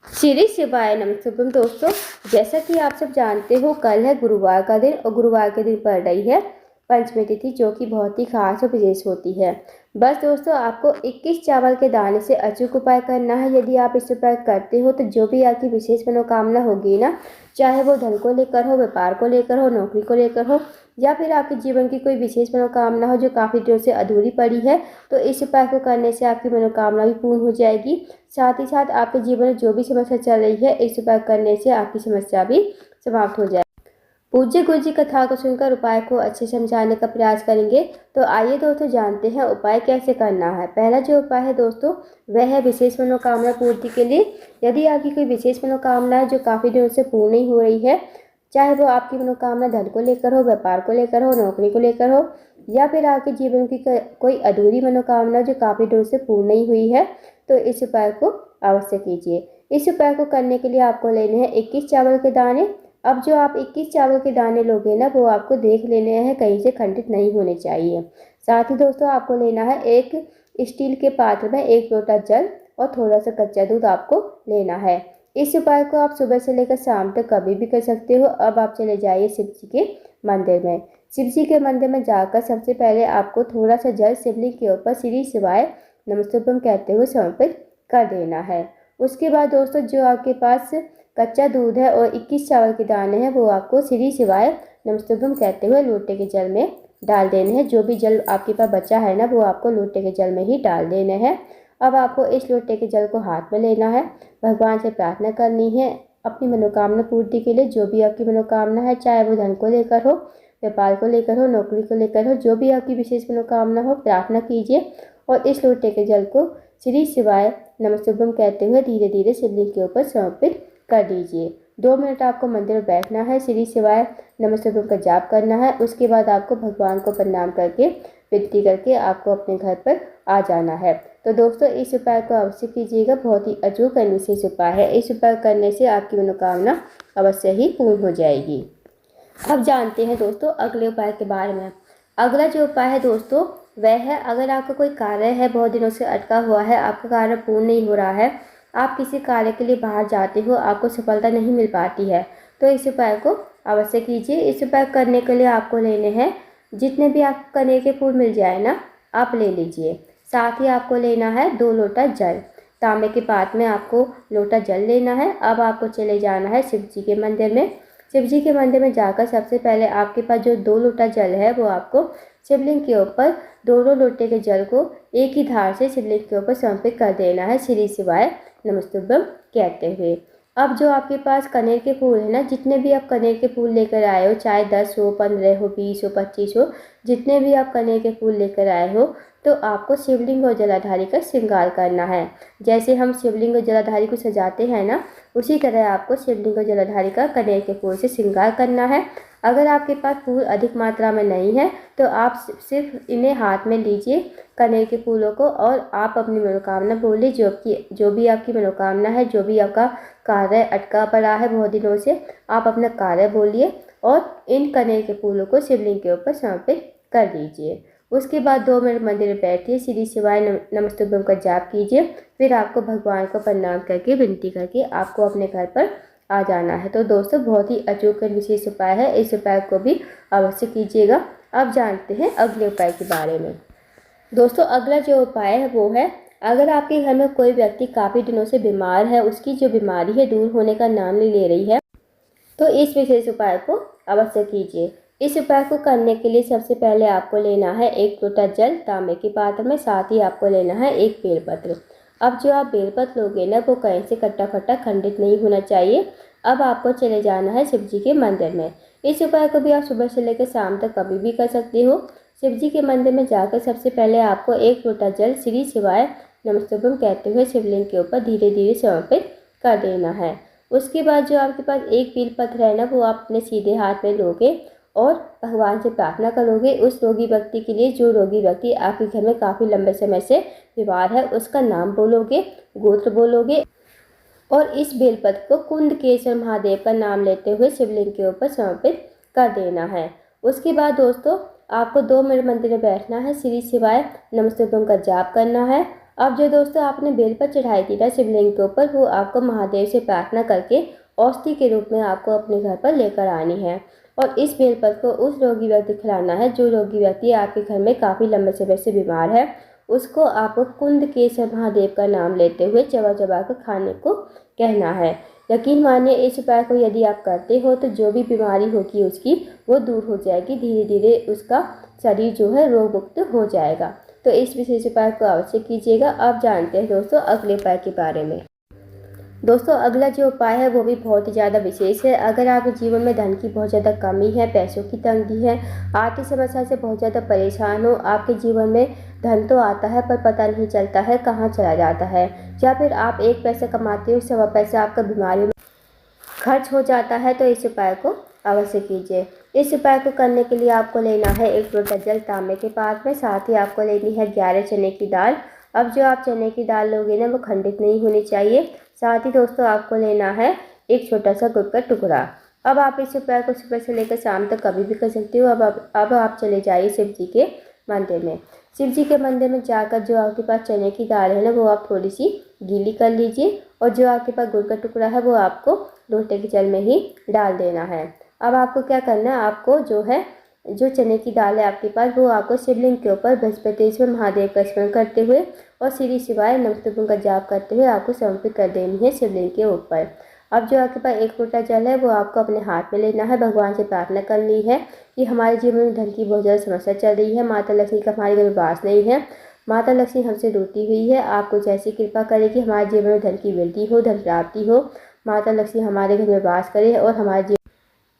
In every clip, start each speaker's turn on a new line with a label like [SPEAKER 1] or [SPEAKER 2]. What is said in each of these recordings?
[SPEAKER 1] श्री शिवाय नमस्तुभ्यम दोस्तों। जैसा कि आप सब जानते हो, कल है गुरुवार का दिन और गुरुवार के दिन पड़ रही है पंचमी तिथि, जो कि बहुत ही खास और विशेष होती है। बस दोस्तों, आपको 21 चावल के दाने से अचूक उपाय करना है। यदि आप इस उपाय करते हो तो जो भी आपकी विशेष मनोकामना होगी ना, चाहे वो धन को लेकर हो, व्यापार को लेकर हो, नौकरी को लेकर हो, या फिर आपके जीवन की कोई विशेष मनोकामना हो जो काफ़ी दिनों से अधूरी पड़ी है, तो इस उपाय को करने से आपकी मनोकामना भी पूर्ण हो जाएगी। साथ ही साथ आपके जीवन में जो भी समस्या चल रही है, इस उपाय करने से आपकी समस्या भी समाप्त हो जाएगी। पूज्य गुरु जी कथा को सुनकर उपाय को अच्छे समझाने का प्रयास करेंगे। तो आइए दोस्तों, जानते हैं उपाय कैसे करना है। पहला जो उपाय है दोस्तों, वह है विशेष मनोकामना पूर्ति के लिए। यदि आपकी कोई विशेष मनोकामना है जो काफ़ी दिनों से पूर्ण नहीं हो रही है, चाहे वो आपकी मनोकामना धन को लेकर हो, व्यापार को लेकर हो, नौकरी को लेकर हो, या फिर आपके जीवन की कोई अधूरी मनोकामना जो काफ़ी दिनों से पूर्ण नहीं हुई है, तो इस उपाय को अवश्य कीजिए। इस उपाय को करने के लिए आपको लेने हैं 21 चावल के दाने। अब जो आप 21 चावल के दाने लोगे ना, वो आपको देख लेने हैं, कहीं से खंडित नहीं होने चाहिए। साथ ही दोस्तों, आपको लेना है एक स्टील के पात्र में 1 लोटा जल और थोड़ा सा कच्चा दूध आपको लेना है। इस उपाय को आप सुबह से लेकर शाम तक कभी भी कर सकते हो। अब आप चले जाइए शिव जी के मंदिर में। शिव जी के मंदिर में जाकर सबसे पहले आपको थोड़ा सा जल शिवलिंग के ऊपर श्री शिवाय नमस्तुभ्यम कहते हुए समर्पित कर देना है। उसके बाद दोस्तों, जो आपके पास कच्चा दूध है और 21 चावल के दाने हैं, वो आपको श्री शिवाय नमस्तुभ्यम कहते हुए लोटे के जल में डाल देने हैं। जो भी जल आपके पास बचा है ना, वो आपको लोटे के जल में ही डाल देने हैं। अब आपको इस लोटे के जल को हाथ में लेना है, भगवान से प्रार्थना करनी है अपनी मनोकामना पूर्ति के लिए। जो भी आपकी मनोकामना है, चाहे वो धन को लेकर हो, व्यापार को लेकर हो, नौकरी को लेकर हो, जो भी आपकी विशेष मनोकामना हो, प्रार्थना कीजिए और इस लोटे के जल को श्री शिवाय नमस्तुभ्यम कहते हुए धीरे धीरे शिवलिंग के ऊपर समर्पित कर दीजिए। 2 मिनट आपको मंदिर में बैठना है, श्री शिवाय नमस्तुभ्यम का जाप करना है। उसके बाद आपको भगवान को प्रणाम करके, विनती करके आपको अपने घर पर आ जाना है। तो दोस्तों, इस उपाय को अवश्य कीजिएगा। बहुत ही अचूक और विशेष उपाय है। इस उपाय करने से आपकी मनोकामना अवश्य ही पूर्ण हो जाएगी। अब जानते हैं दोस्तों अगले उपाय के बारे में। अगला जो उपाय है दोस्तों, वह है, अगर आपका कोई कार्य है बहुत दिनों से अटका हुआ है, आपका कार्य पूर्ण नहीं हो रहा है, आप किसी कार्य के लिए बाहर जाते हो, आपको सफलता नहीं मिल पाती है, तो इस उपाय को अवश्य कीजिए। इस उपाय करने के लिए आपको लेने हैं, जितने भी आपको कनेर के फूल मिल जाए ना, आप ले लीजिए। साथ ही आपको लेना है 2 लोटा जल। तांबे के पात्र में आपको लोटा जल लेना है। अब आपको चले जाना है शिव जी के मंदिर में। शिव जी के मंदिर में जाकर सबसे पहले आपके पास जो 2 लोटा जल है, वो आपको शिवलिंग के ऊपर दोनों लोटे के जल को एक ही धार से शिवलिंग के ऊपर समर्पित कर देना है, श्री शिवाय नमस्तुभ्यम कहते हुए। अब जो आपके पास कनेर के फूल है ना, जितने भी आप कनेर के फूल लेकर आए हो, चाहे 10 हो, 15 हो, 20 हो, 25 हो, जितने भी आप कनेर के फूल लेकर आए हो, तो आपको शिवलिंग और जलाधारी का श्रृंगार करना है। जैसे हम शिवलिंग और जलाधारी को सजाते हैं ना, उसी तरह आपको शिवलिंग और जलाधारी का कनेर के फूल से श्रृंगार करना है। अगर आपके पास फूल अधिक मात्रा में नहीं है, तो आप सिर्फ इन्हें हाथ में लीजिए, कनेर के फूलों को, और आप अपनी मनोकामना बोलिए। जो भी आपकी मनोकामना है, जो भी आपका कार्य अटका पड़ा है बहुत दिनों से, आप अपना कार्य बोलिए और इन कनेर के फूलों को शिवलिंग के ऊपर समर्पित कर दीजिए। उसके बाद 2 मिनट मंदिर में बैठिए, श्री शिवाय नमस्तुभ्यम का जाप कीजिए। फिर आपको भगवान को प्रणाम करके, विनती करके आपको अपने घर पर आ जाना है। तो दोस्तों, बहुत ही अचूक और विशेष उपाय है। इस उपाय को भी अवश्य कीजिएगा। अब जानते हैं अगले उपाय के बारे में। दोस्तों, अगला जो उपाय है वो है, अगर आपके घर में कोई व्यक्ति काफ़ी दिनों से बीमार है, उसकी जो बीमारी है दूर होने का नाम नहीं ले रही है, तो इस विशेष उपाय को अवश्य कीजिए। इस उपाय को करने के लिए सबसे पहले आपको लेना है 1 लोटा जल तांबे के पात्र में। साथ ही आपको लेना है 1 बेलपत्र। अब जो आप बेलपत्र लोगे ना, वो कहीं से कट्टा फट्टा खंडित नहीं होना चाहिए। अब आपको चले जाना है शिव जी के मंदिर में। इस उपाय को भी आप सुबह से लेकर शाम तक कभी भी कर सकते हो। शिव जी के मंदिर में जाकर सबसे पहले आपको 1 लोटा जल श्री शिवाय नमस्तुभ्यम कहते हुए शिवलिंग के ऊपर धीरे धीरे समर्पित कर देना है। उसके बाद जो आपके पास 1 बेलपत्र है ना, वो आप अपने सीधे हाथ में लोगे और भगवान से प्रार्थना करोगे उस रोगी व्यक्ति के लिए, जो रोगी व्यक्ति आपके घर में काफ़ी लंबे समय से बीमार है। उसका नाम बोलोगे, गोत्र बोलोगे और इस बेलपत्र को कुंदकेश्वर महादेव का नाम लेते हुए शिवलिंग के ऊपर समर्पित कर देना है। उसके बाद दोस्तों, आपको 2 मिनट मंदिर में बैठना है, श्री शिवाय नमस्तुभ्यम का जाप करना है। अब जो दोस्तों आपने बेल पर चढ़ाई थी ना शिवलिंग के ऊपर, वो आपको महादेव से प्रार्थना करके औषधि के रूप में आपको अपने घर पर लेकर आनी है। और इस बेलपत्र को उस रोगी व्यक्ति खिलाना है जो रोगी व्यक्ति आपके घर में काफ़ी लंबे समय से बीमार है। उसको आपको कुंद केसर महादेव का नाम लेते हुए चबा चबा कर खाने को कहना है। यकीन मानिए इस उपाय को यदि आप करते हो तो जो भी बीमारी होगी उसकी वो दूर हो जाएगी, धीरे धीरे उसका शरीर जो है रोग मुक्त हो जाएगा। तो इस विशेष उपाय को अवश्य कीजिएगा। आप जानते हैं दोस्तों अगले उपाय के बारे में। दोस्तों अगला जो उपाय है वो भी बहुत ही ज़्यादा विशेष है। अगर आपके जीवन में धन की बहुत ज़्यादा कमी है, पैसों की तंगी है, आर्थिक समस्या से बहुत ज़्यादा परेशान हो, आपके जीवन में धन तो आता है पर पता नहीं चलता है कहाँ चला जाता है, या फिर आप एक पैसा कमाते हो सवा पैसा आपका बीमारी में खर्च हो जाता है, तो इस उपाय को अवश्य कीजिए। इस उपाय को करने के लिए आपको लेना है 1 लोटा जल तांबे के पात्र में, साथ ही आपको लेनी है 11 चने की दाल। अब जो आप चने की दाल लोगे ना वो खंडित नहीं होनी चाहिए। साथ ही दोस्तों आपको लेना है एक छोटा सा गुड़ का टुकड़ा। अब आप इस उपाय को सुबह से लेकर शाम तक कभी भी कर सकते हो। अब आप चले जाइए शिव जी के मंदिर में। शिव जी के मंदिर में जाकर जो आपके पास चने की दाल है ना वो आप थोड़ी सी गीली कर लीजिए, और जो आपके पास गुड़ का टुकड़ा है वो आपको लोटे के जल में ही डाल देना है। अब आपको क्या करना है, आपको जो चने की दाल है आपके पास वो आपको शिवलिंग के ऊपर बृहस्पतिश्वर महादेव का स्मरण करते हुए और श्री शिवाय नमस्तुभ्यं का जाप करते हुए आपको समर्पित कर देनी है शिवलिंग के ऊपर। अब जो आपके पास 1 लोटा जल है वो आपको अपने हाथ में लेना है, भगवान से प्रार्थना करनी है कि हमारे जीवन में धन की बहुत ज़्यादा समस्या चल रही है, माता लक्ष्मी का हमारे घर में वास नहीं है, माता लक्ष्मी हमसे रूठी हुई है, आपको जैसी कृपा करे कि हमारे जीवन में धन की वृद्धि हो, धन प्राप्ति हो, माता लक्ष्मी हमारे घर में वास करे और हमारे जीवन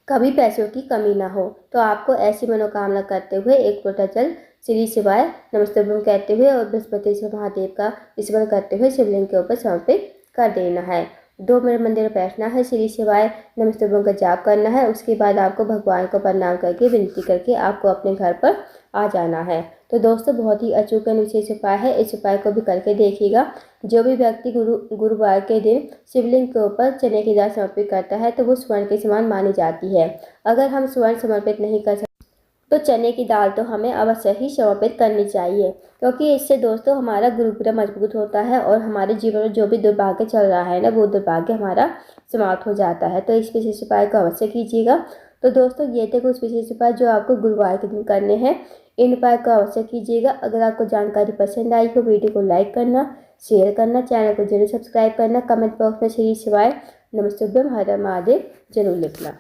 [SPEAKER 1] कभी पैसों की कमी ना हो। तो आपको ऐसी मनोकामना करते हुए 1 लोटा जल श्री शिवाय नमस्तुभ्यं कहते हुए और बृहस्पतिश्वर महादेव का स्मरण करते हुए शिवलिंग के ऊपर समर्पित कर देना है। 2 मिनट मंदिर में बैठना है, श्री शिवाय नमस्तुभ्यं का जाप करना है। उसके बाद आपको भगवान को प्रणाम करके विनती करके आपको अपने घर पर आ जाना है। तो दोस्तों बहुत ही अचूक विशेष उपाय है, इस उपाय को भी करके देखिएगा। जो भी व्यक्ति गुरुवार के दिन शिवलिंग के ऊपर चने की दाल समर्पित करता है तो वो स्वर्ण के समान मानी जाती है। अगर हम स्वर्ण समर्पित नहीं कर सकते तो चने की दाल तो हमें अवश्य ही समर्पित करनी चाहिए, क्योंकि इससे दोस्तों हमारा गुरुग्रह मजबूत होता है और हमारे जीवन में जो भी दुर्भाग्य चल रहा है ना वो दुर्भाग्य हमारा समाप्त हो जाता है। तो इस विशेष उपाय को अवश्य कीजिएगा। तो दोस्तों ये थे कुछ विशेष उपाय जो आपको गुरुवार के दिन करने हैं। इन उपाय को अवश्य कीजिएगा। अगर आपको जानकारी पसंद आई हो वीडियो को लाइक करना, शेयर करना, चैनल को जरूर सब्सक्राइब करना, कमेंट बॉक्स में श्री शिवाय नमस्तुभ्यं हर हर महादेव जरूर लिखना।